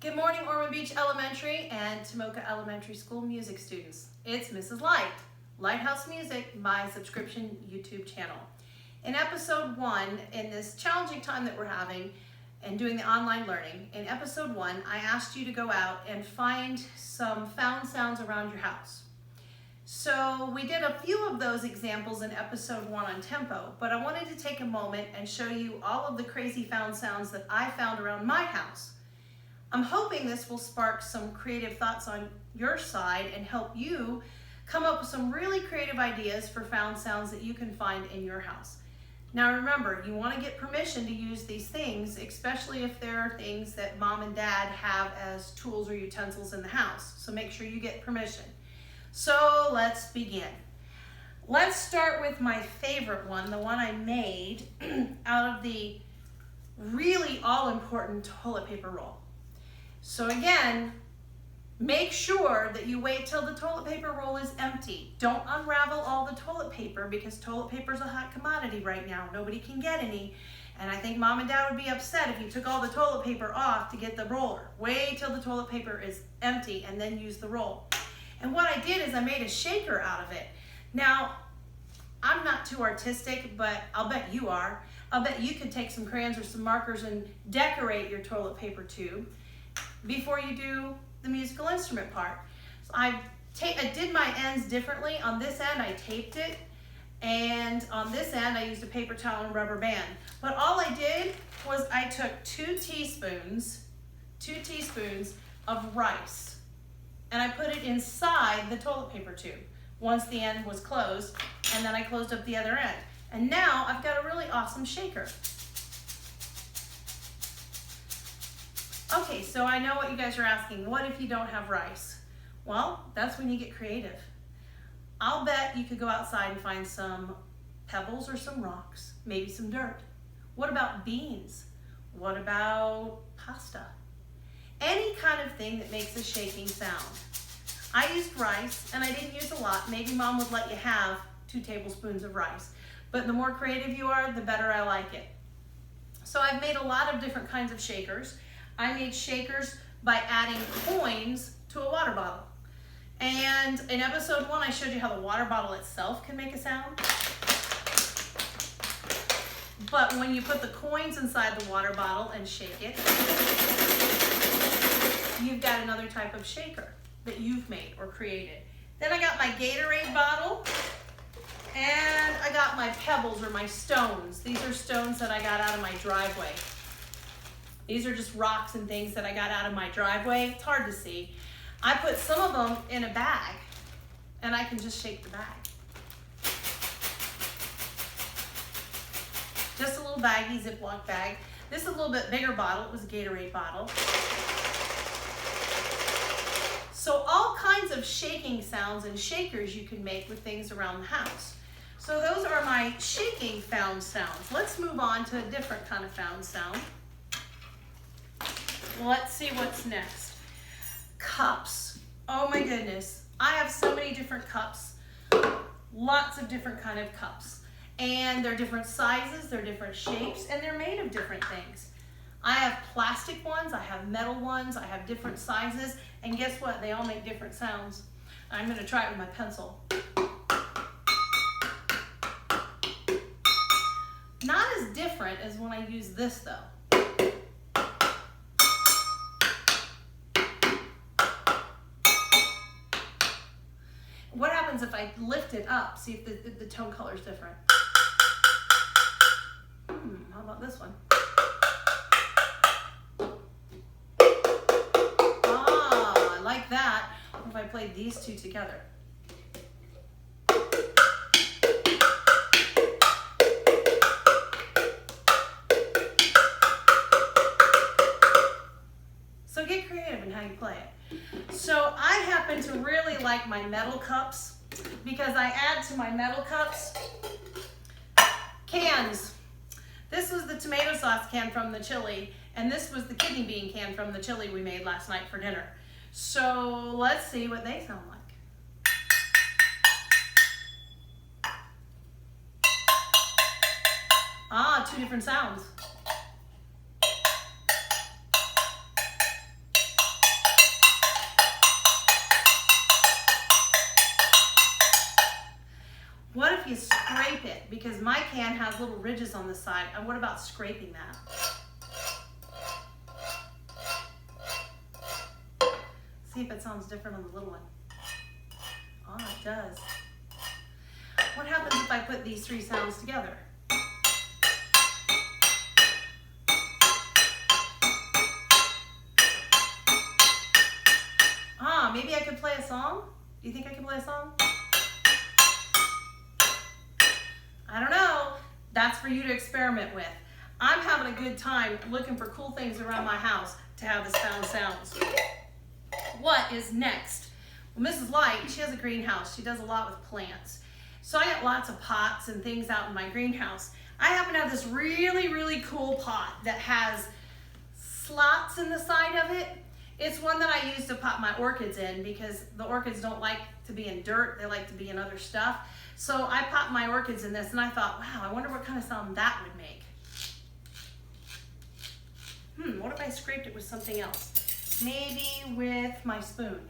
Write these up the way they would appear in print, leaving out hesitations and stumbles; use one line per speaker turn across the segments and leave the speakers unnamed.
Good morning, Ormond Beach Elementary and Tomoka Elementary School music students. It's Mrs. Light, Lighthouse Music, my subscription YouTube channel. In episode 1, in this challenging time that we're having and doing the online learning, in episode 1, I asked you to go out and find some found sounds around your house. So we did a few of those examples in episode 1 on tempo, but I wanted to take a moment and show you all of the crazy found sounds that I found around my house. I'm hoping this will spark some creative thoughts on your side and help you come up with some really creative ideas for found sounds that you can find in your house. Now remember, you want to get permission to use these things, especially if there are things that mom and dad have as tools or utensils in the house. So make sure you get permission. So let's begin. Let's start with my favorite one, the one I made out of the really all-important toilet paper roll. So again, make sure that you wait till the toilet paper roll is empty. Don't unravel all the toilet paper because toilet paper is a hot commodity right now. Nobody can get any. And I think mom and dad would be upset if you took all the toilet paper off to get the roller. Wait till the toilet paper is empty and then use the roll. And what I did is I made a shaker out of it. Now, I'm not too artistic, but I'll bet you are. I'll bet you could take some crayons or some markers and decorate your toilet paper tube before you do the musical instrument part. So I did my ends differently. On this end, I taped it, and on this end, I used a paper towel and rubber band. But all I did was I took 2 teaspoons of rice, and I put it inside the toilet paper tube once the end was closed, and then I closed up the other end. And now I've got a really awesome shaker. Okay, so I know what you guys are asking. What if you don't have rice? Well, that's when you get creative. I'll bet you could go outside and find some pebbles or some rocks, maybe some dirt. What about beans? What about pasta? Any kind of thing that makes a shaking sound. I used rice, and I didn't use a lot. Maybe mom would let you have 2 tablespoons of rice. But the more creative you are, the better I like it. So I've made a lot of different kinds of shakers. I made shakers by adding coins to a water bottle. And in episode 1, I showed you how the water bottle itself can make a sound. But when you put the coins inside the water bottle and shake it, you've got another type of shaker that you've made or created. Then I got my Gatorade bottle, and I got my pebbles or my stones. These are stones that I got out of my driveway. These are just rocks and things that I got out of my driveway. It's hard to see. I put some of them in a bag, and I can just shake the bag. Just a little baggy Ziploc bag. This is a little bit bigger bottle. It was a Gatorade bottle. So all kinds of shaking sounds and shakers you can make with things around the house. So those are my shaking found sounds. Let's move on to a different kind of found sound. Let's see what's next. Cups. Oh my goodness. I have so many different cups. Lots of different kind of cups. And they're different sizes, they're different shapes, and they're made of different things. I have plastic ones, I have metal ones, I have different sizes, and guess what? They all make different sounds. I'm going to try it with my pencil. Not as different as when I use this though. What happens if I lift it up? See if the tone color is different. How about this one? Ah, I like that. What if I played these two together? So get creative in how you play it. So I happen to really like my metal cups because I add to my metal cups cans. This was the tomato sauce can from the chili, and this was the kidney bean can from the chili we made last night for dinner. So let's see what they sound like. Ah, 2 different sounds. because my can has little ridges on the side. And what about scraping that? See if it sounds different on the little one. Oh, it does. What happens if I put these three sounds together? Maybe I could play a song? Do you think I can play a song? I don't know. That's for you to experiment with. I'm having a good time looking for cool things around my house to have as found sounds. What is next? Well, Mrs. Light, she has a greenhouse. She does a lot with plants. So I got lots of pots and things out in my greenhouse. I happen to have this really, really cool pot that has slots in the side of it. It's one that I use to pop my orchids in because the orchids don't like to be in dirt. They like to be in other stuff. So I popped my orchids in this and I thought, wow, I wonder what kind of sound that would make. What if I scraped it with something else? Maybe with my spoon.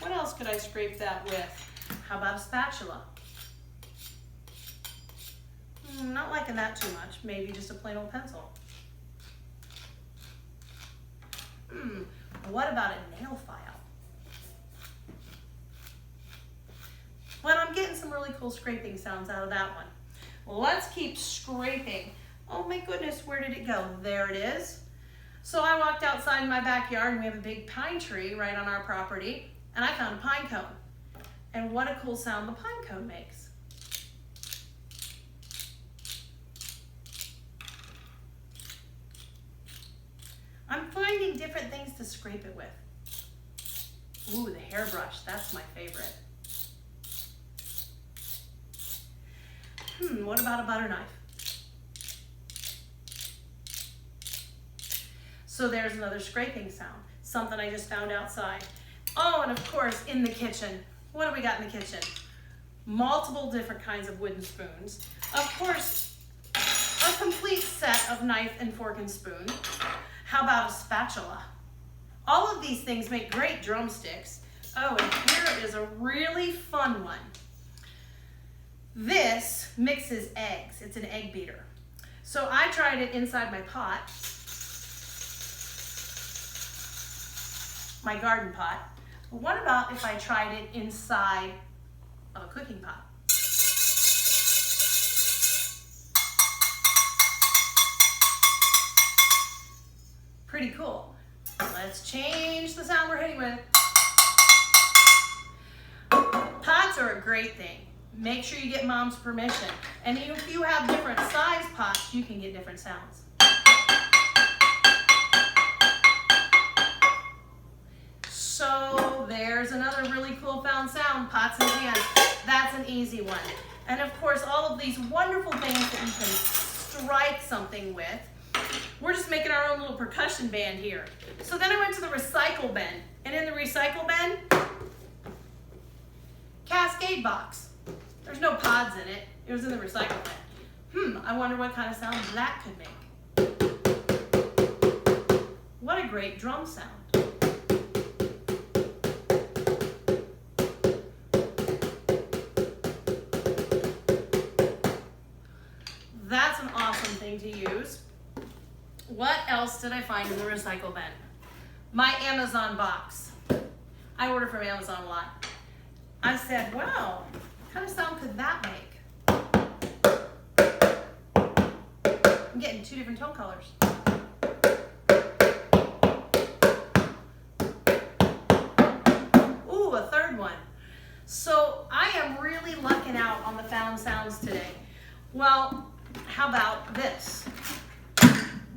What else could I scrape that with? How about a spatula? Not liking that too much. Maybe just a plain old pencil. What about a nail file? But I'm getting some really cool scraping sounds out of that one. Well, let's keep scraping. Oh my goodness, where did it go? There it is. So I walked outside in my backyard and we have a big pine tree right on our property, and I found a pine cone. And what a cool sound the pine cone makes. I'm finding different things to scrape it with. Ooh, the hairbrush, that's my favorite. What about a butter knife? So there's another scraping sound, something I just found outside. Oh, and of course, in the kitchen. What do we got in the kitchen? Multiple different kinds of wooden spoons. Of course, a complete set of knife and fork and spoon. How about a spatula? All of these things make great drumsticks. Oh, and here is a really fun one. This mixes eggs. It's an egg beater. So I tried it inside my pot, my garden pot. But what about if I tried it inside of a cooking pot? Pretty cool. Let's change the sound we're hitting with. Pots are a great thing. Make sure you get mom's permission. And if you have different size pots, you can get different sounds. So there's another really cool found sound, pots and pans. That's an easy one. And of course, all of these wonderful things that you can strike something with. We're just making our own little percussion band here. So then I went to the recycle bin. And in the recycle bin, Cascade box. There's no pods in it. It was in the recycle bin. I wonder what kind of sound that could make. What a great drum sound. That's an awesome thing to use. What else did I find in the recycle bin? My Amazon box. I order from Amazon a lot. I said, wow, what kind of sound could that make? I'm getting two different tone colors. Ooh, a third one. So I am really lucking out on the found sounds today. Well, how about this?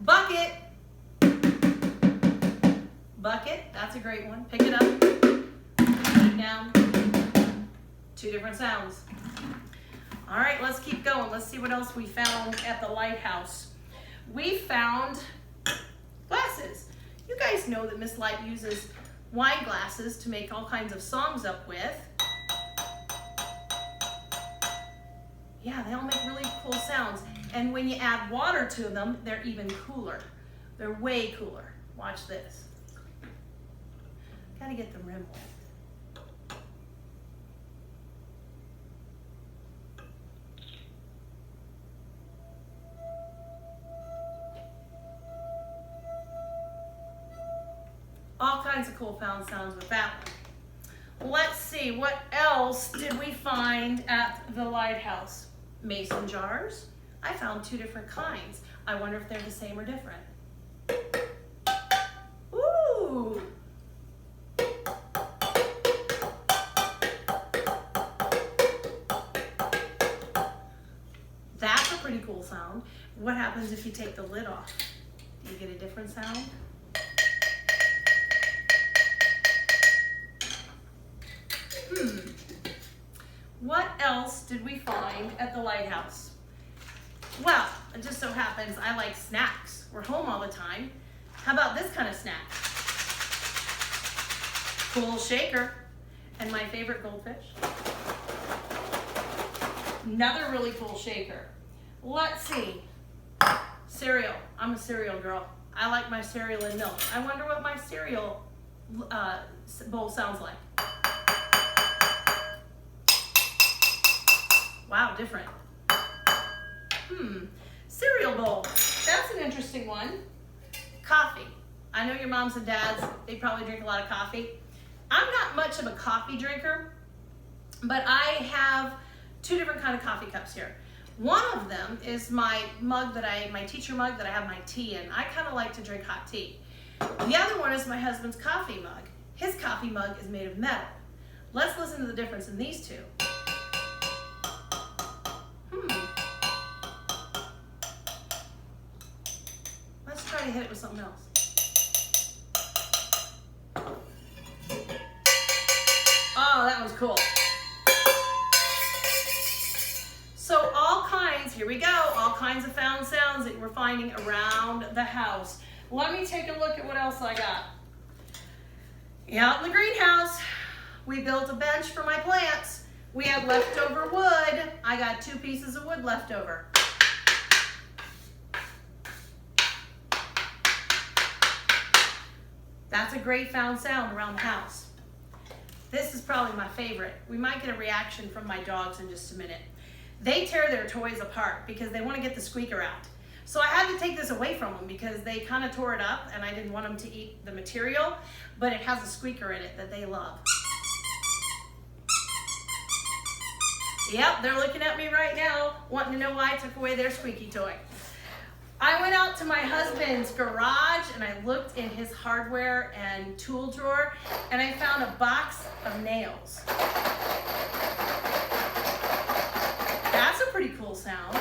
Bucket. Bucket, that's a great one. Pick it up, put it down. Two different sounds. All right, let's keep going. Let's see what else we found at the lighthouse. We found glasses. You guys know that Miss Light uses wine glasses to make all kinds of songs up with. Yeah, they all make really cool sounds. And when you add water to them, they're even cooler. They're way cooler. Watch this. Gotta get the rim wet. kinds of cool found sounds with that one. Let's see, what else did we find at the lighthouse? Mason jars. I found 2 different kinds. I wonder if they're the same or different. Ooh. That's a pretty cool sound. What happens if you take the lid off? Do you get a different sound? What else did we find at the lighthouse? Well, it just so happens I like snacks. We're home all the time. How about this kind of snack? Cool shaker. And my favorite goldfish. Another really cool shaker. Let's see. Cereal. I'm a cereal girl. I like my cereal in milk. I wonder what my cereal bowl sounds like. Wow, different. Cereal bowl. That's an interesting one. Coffee. I know your moms and dads, they probably drink a lot of coffee. I'm not much of a coffee drinker, but I have 2 different kind of coffee cups here. One of them is my mug my teacher mug that I have my tea in. I kind of like to drink hot tea. The other one is my husband's coffee mug. His coffee mug is made of metal. Let's listen to the difference in these 2. Let's try to hit it with something else. Oh, that was cool. So all kinds, here we go, all kinds of found sounds that we're finding around the house. Let me take a look at what else I got. Out in the greenhouse, we built a bench for my plants. We had leftover wood. I got 2 pieces of wood left over. That's a great found sound around the house. This is probably my favorite. We might get a reaction from my dogs in just a minute. They tear their toys apart because they want to get the squeaker out. So I had to take this away from them because they kind of tore it up and I didn't want them to eat the material, but it has a squeaker in it that they love. Yep, they're looking at me right now, wanting to know why I took away their squeaky toy. I went out to my husband's garage and I looked in his hardware and tool drawer and I found a box of nails. That's a pretty cool sound.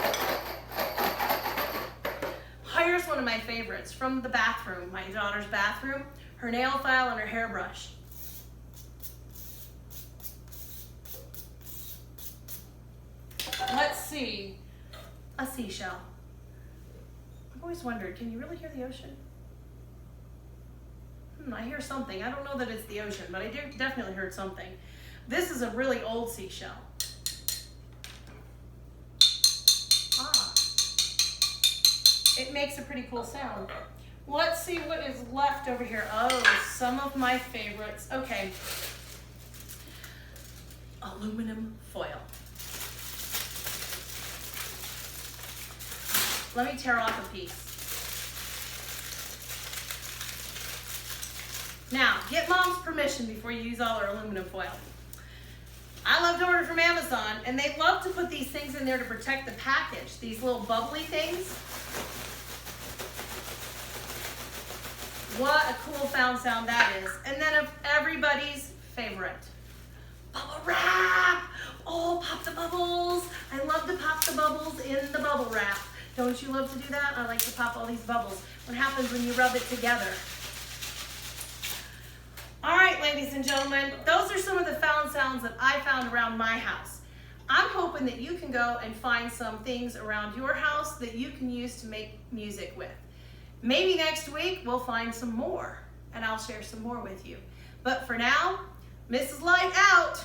Here's one of my favorites from the bathroom, my daughter's bathroom, her nail file and her hairbrush. Let's see, a seashell. I've always wondered, can you really hear the ocean? I hear something. I don't know that it's the ocean, but I definitely heard something. This is a really old seashell. It makes a pretty cool sound. Let's see what is left over here. Oh, some of my favorites. Okay. Aluminum foil. Let me tear off a piece. Now, get mom's permission before you use all our aluminum foil. I love to order from Amazon, and they love to put these things in there to protect the package, these little bubbly things. What a cool found sound that is. And then of everybody's favorite, bubble wrap. Oh, pop the bubbles. I love to pop the bubbles in the bubble wrap. Don't you love to do that? I like to pop all these bubbles. What happens when you rub it together? All right, ladies and gentlemen, those are some of the found sounds that I found around my house. I'm hoping that you can go and find some things around your house that you can use to make music with. Maybe next week we'll find some more and I'll share some more with you. But for now, Mrs. Light out.